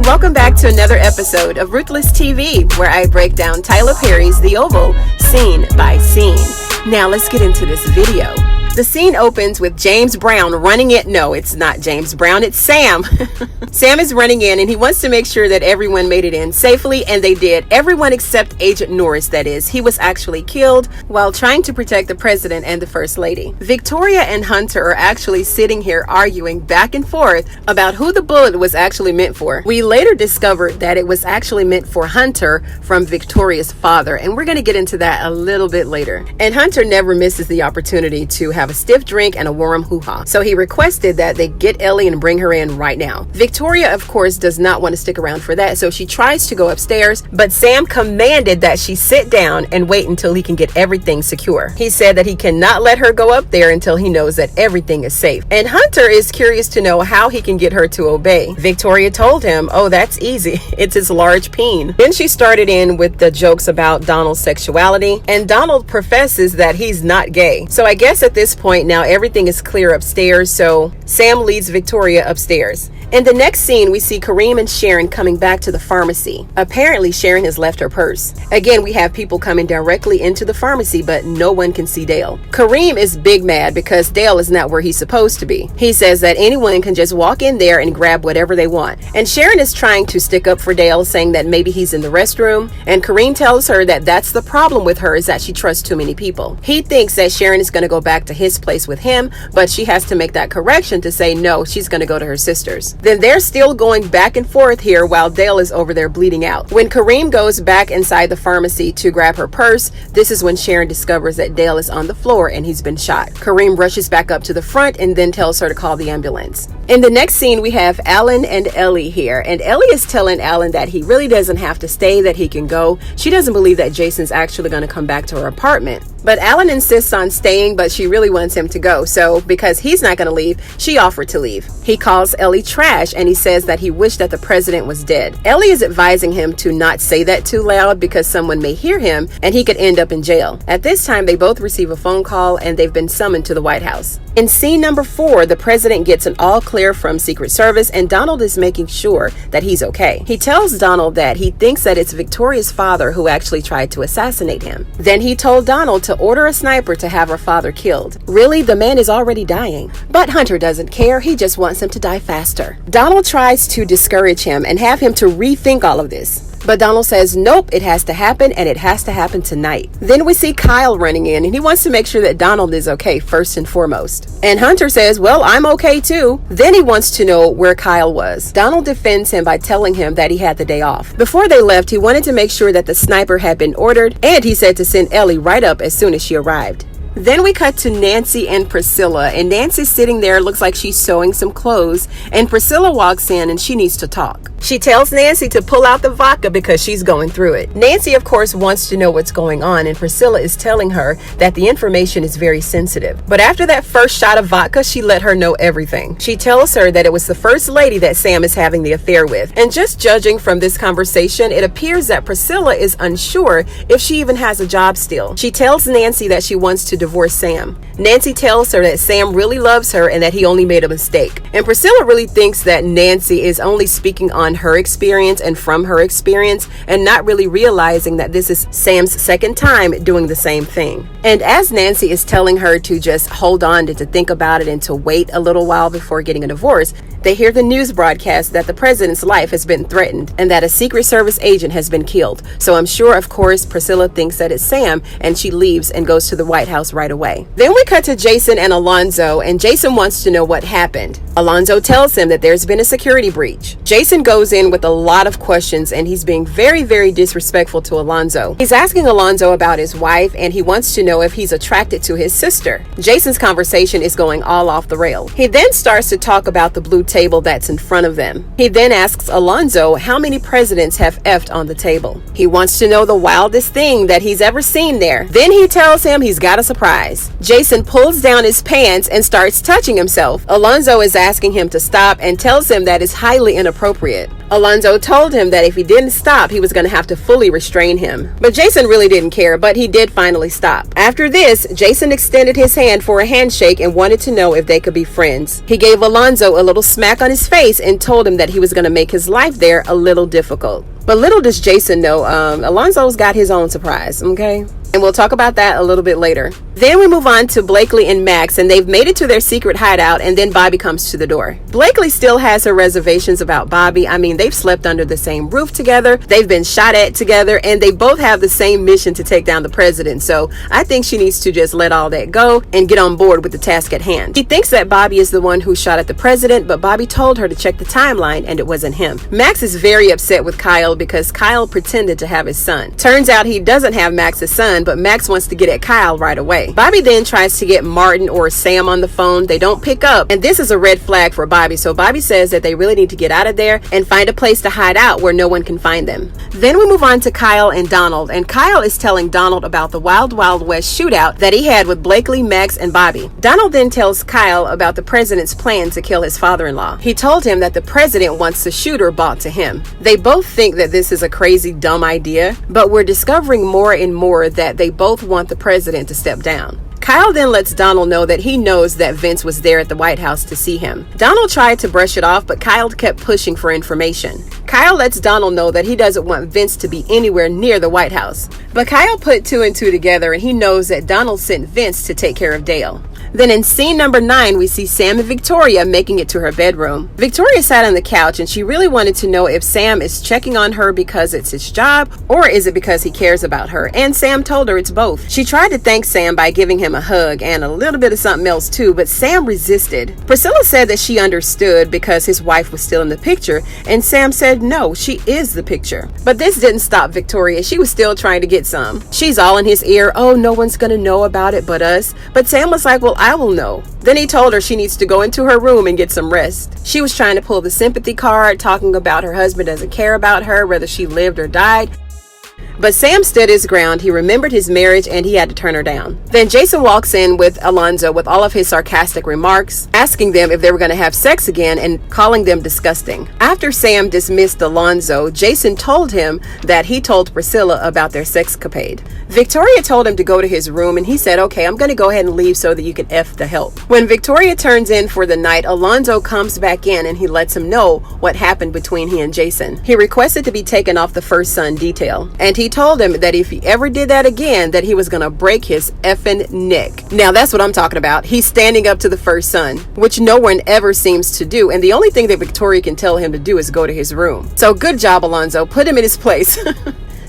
welcome back to another episode of Ruthless TV, where I break down Tyler Perry's The Oval scene by scene. Now let's get into this video. The scene opens with James Brown running in. No, it's not James Brown, it's Sam. Sam is running in and he wants to make sure that everyone made it in safely, and they did. Everyone except Agent Norris, that is. He was actually killed while trying to protect the president and the first lady. Victoria and Hunter are actually sitting here arguing back and forth about who the bullet was actually meant for. We later discovered that it was actually meant for Hunter from Victoria's father, and we're going to get into that a little bit later. And Hunter never misses the opportunity to have a stiff drink and a warm hoo-ha. So he requested that they get Ellie and bring her in right now. Victoria, of course, does not want to stick around for that, so she tries to go upstairs, but Sam commanded that she sit down and wait until he can get everything secure. He said that he cannot let her go up there until he knows that everything is safe. And Hunter is curious to know how he can get her to obey. Victoria told him, oh, that's easy. It's his large peen. Then she started in with the jokes about Donald's sexuality, and Donald professes that he's not gay. So I guess at this point now everything is clear upstairs, so Sam leads Victoria upstairs. In the next scene, we see Kareem and Sharon coming back to the pharmacy. Apparently, Sharon has left her purse. Again, we have people coming directly into the pharmacy, but no one can see Dale. Kareem is big mad because Dale is not where he's supposed to be. He says that anyone can just walk in there and grab whatever they want. And Sharon is trying to stick up for Dale, saying that maybe he's in the restroom. And Kareem tells her that that's the problem with her, is that she trusts too many people. He thinks that Sharon is going to go back to his place with him, but she has to make that correction to say no, she's going to go to her sister's. Then they're still going back and forth here while Dale is over there bleeding out. When Kareem goes back inside the pharmacy to grab her purse, this is when Sharon discovers that Dale is on the floor and he's been shot. Kareem rushes back up to the front and then tells her to call the ambulance. In the next scene, we have Alan and Ellie here, and Ellie is telling Alan that he really doesn't have to stay, that he can go. She doesn't believe that Jason's actually going to come back to her apartment. But Alan insists on staying, but she really wants him to go. So because he's not going to leave, she offered to leave. He calls Ellie trash and he says that he wished that the president was dead. Ellie is advising him to not say that too loud because someone may hear him and he could end up in jail. At this time, they both receive a phone call and they've been summoned to the White House. In scene number 4, the president gets an all clear from Secret Service and Donald is making sure that he's okay. He tells Donald that he thinks that it's Victoria's father who actually tried to assassinate him. Then he told Donald to order a sniper to have her father killed. Really, the man is already dying. But Hunter doesn't care, he just wants him to die faster. Donald tries to discourage him and have him to rethink all of this. But Donald says, nope, it has to happen, and it has to happen tonight. Then we see Kyle running in, and he wants to make sure that Donald is okay first and foremost. And Hunter says, well, I'm okay too. Then he wants to know where Kyle was. Donald defends him by telling him that he had the day off. Before they left, he wanted to make sure that the sniper had been ordered, and he said to send Ellie right up as soon as she arrived. Then we cut to Nancy and Priscilla, and Nancy's sitting there, looks like she's sewing some clothes, and Priscilla walks in and she needs to talk. She tells Nancy to pull out the vodka because she's going through it. Nancy, of course, wants to know what's going on, and Priscilla is telling her that the information is very sensitive. But after that first shot of vodka, she let her know everything. She tells her that it was the first lady that Sam is having the affair with. And just judging from this conversation, it appears that Priscilla is unsure if she even has a job still. She tells Nancy that she wants to divorce Sam. Nancy tells her that Sam really loves her and that he only made a mistake. And Priscilla really thinks that Nancy is only speaking on her experience and from her experience and not really realizing that this is Sam's second time doing the same thing. And as Nancy is telling her to just hold on, to think about it and to wait a little while before getting a divorce, they hear the news broadcast that the president's life has been threatened and that a Secret Service agent has been killed. So I'm sure, of course, Priscilla thinks that it's Sam, and she leaves and goes to the White House right away. Then we cut to Jason and Alonzo, and Jason wants to know what happened. Alonzo tells him that there's been a security breach. Jason goes in with a lot of questions, and he's being very, very disrespectful to Alonzo. He's asking Alonzo about his wife, and he wants to know if he's attracted to his sister. Jason's conversation is going all off the rail. He then starts to talk about the blue table that's in front of them. He then asks Alonzo how many presidents have effed on the table. He wants to know the wildest thing that he's ever seen there. Then he tells him he's got a surprise. Jason pulls down his pants and starts touching himself. Alonzo is asking him to stop and tells him that it's highly inappropriate inappropriate. Alonzo told him that if he didn't stop, he was going to have to fully restrain him. But Jason really didn't care, but he did finally stop. After this, Jason extended his hand for a handshake and wanted to know if they could be friends. He gave Alonzo a little smack on his face and told him that he was going to make his life there a little difficult. But little does Jason know, Alonzo's got his own surprise, okay? And we'll talk about that a little bit later. Then we move on to Blakely and Max, and they've made it to their secret hideout, and then Bobby comes to the door. Blakely still has her reservations about Bobby. I mean, they've slept under the same roof together, they've been shot at together, and they both have the same mission to take down the president. So I think she needs to just let all that go and get on board with the task at hand. She thinks that Bobby is the one who shot at the president, but Bobby told her to check the timeline, and it wasn't him. Max is very upset with Kyle because Kyle pretended to have his son. Turns out he doesn't have Max's son, but Max wants to get at Kyle right away. Bobby then tries to get Martin or Sam on the phone. They don't pick up, and this is a red flag for Bobby. So Bobby says that they really need to get out of there and find a place to hide out where no one can find them. Then we move on to Kyle and Donald, and Kyle is telling Donald about the Wild Wild West shootout that he had with Blakely, Max, and Bobby. Donald then tells Kyle about the president's plan to kill his father-in-law. He told him that the president wants the shooter bought to him. They both think that this is a crazy, dumb idea, but we're discovering more and more that they both want the president to step down. Kyle then lets Donald know that he knows that Vince was there at the White House to see him. Donald tried to brush it off, but Kyle kept pushing for information. Kyle lets Donald know that he doesn't want Vince to be anywhere near the White House. But Kyle put two and two together, and he knows that Donald sent Vince to take care of Dale. Then in scene number 9, we see Sam and Victoria making it to her bedroom. Victoria sat on the couch, and she really wanted to know if Sam is checking on her because it's his job, or is it because he cares about her? And Sam told her it's both. She tried to thank Sam by giving him a hug and a little bit of something else too, but Sam resisted. Priscilla said that she understood because his wife was still in the picture, and Sam said no, she is the picture. But this didn't stop Victoria. She was still trying to get some. She's all in his ear, oh, no one's gonna know about it but us. But Sam was like, well, I will know. Then he told her she needs to go into her room and get some rest. She was trying to pull the sympathy card, talking about her husband doesn't care about her, whether she lived or died. But Sam stood his ground. He remembered his marriage and he had to turn her down. Then Jason walks in with Alonzo with all of his sarcastic remarks, asking them if they were going to have sex again and calling them disgusting. After Sam dismissed Alonzo, Jason told him that he told Priscilla about their sexcapade. Victoria told him to go to his room and he said, okay, I'm going to go ahead and leave so that you can F the help. When Victoria turns in for the night, Alonzo comes back in and he lets him know what happened between he and Jason. He requested to be taken off the first son detail, and he told him that if he ever did that again, that he was going to break his effing neck. Now that's what I'm talking about. He's standing up to the first son, which no one ever seems to do, and the only thing that Victoria can tell him to do is go to his room. So good job, Alonzo. Put him in his place.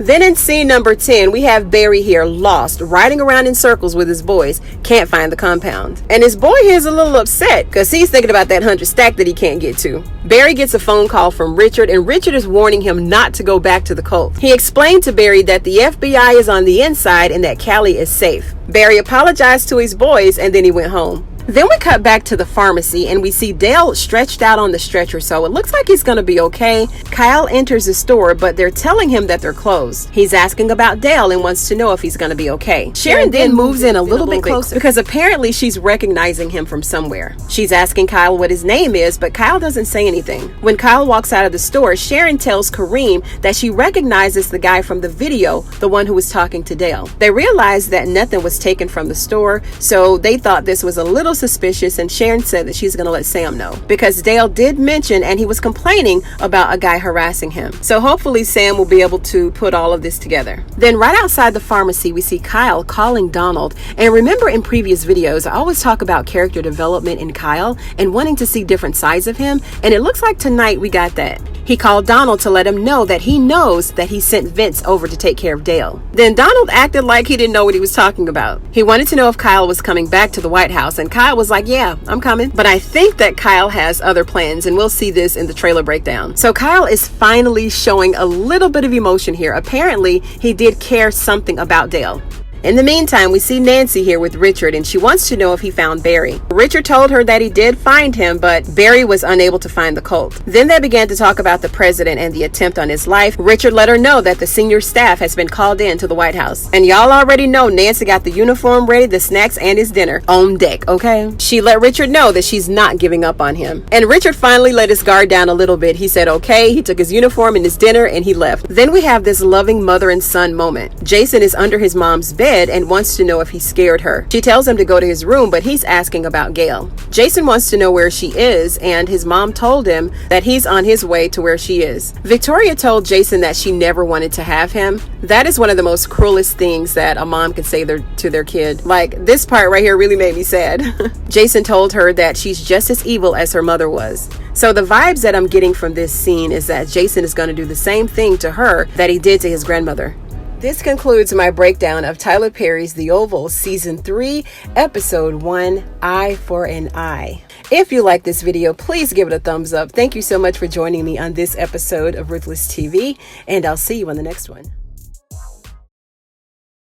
Then in scene number 10, we have Barry here lost, riding around in circles with his boys, can't find the compound. And his boy here is a little upset because he's thinking about that 100 stack that he can't get to. Barry gets a phone call from Richard, and Richard is warning him not to go back to the cult. He explained to Barry that the FBI is on the inside and that Callie is safe. Barry apologized to his boys and then he went home. Then we cut back to the pharmacy and we see Dale stretched out on the stretcher, so it looks like he's going to be okay. Kyle enters the store, but they're telling him that they're closed. He's asking about Dale and wants to know if he's going to be okay. Sharon then moves in a little bit closer because apparently she's recognizing him from somewhere. She's asking Kyle what his name is, but Kyle doesn't say anything. When Kyle walks out of the store, Sharon tells Kareem that she recognizes the guy from the video, the one who was talking to Dale. They realize that nothing was taken from the store, so they thought this was a little suspicious, and Sharon said that she's going to let Sam know because Dale did mention and he was complaining about a guy harassing him. So hopefully Sam will be able to put all of this together. Then right outside the pharmacy, we see Kyle calling Donald. And remember, in previous videos, I always talk about character development in Kyle and wanting to see different sides of him, and it looks like tonight we got that. He called Donald to let him know that he knows that he sent Vince over to take care of Dale. Then Donald acted like he didn't know what he was talking about. He wanted to know if Kyle was coming back to the White House, and Kyle was like, yeah, I'm coming. But I think that Kyle has other plans, and we'll see this in the trailer breakdown. So Kyle is finally showing a little bit of emotion here. Apparently, he did care something about Dale. In the meantime, we see Nancy here with Richard, and she wants to know if he found Barry. Richard told her that he did find him, but Barry was unable to find the colt. Then they began to talk about the president and the attempt on his life. Richard let her know that the senior staff has been called in to the White House. And y'all already know Nancy got the uniform ready, the snacks, and his dinner on deck, okay? She let Richard know that she's not giving up on him. And Richard finally let his guard down a little bit. He said okay, he took his uniform and his dinner, and he left. Then we have this loving mother and son moment. Jason is under his mom's bed and wants to know if he scared her. She tells him to go to his room, but he's asking about Gail. Jason wants to know where she is, and his mom told him that he's on his way to where she is. Victoria told Jason that she never wanted to have him. That is one of the most cruelest things that a mom could say to their kid. Like, this part right here really made me sad. Jason told her that she's just as evil as her mother was. So the vibes that I'm getting from this scene is that Jason is going to do the same thing to her that he did to his grandmother. This concludes my breakdown of Tyler Perry's The Oval, Season 3, Episode 1, Eye for an Eye. If you like this video, please give it a thumbs up. Thank you so much for joining me on this episode of Ruthless TV, and I'll see you on the next one.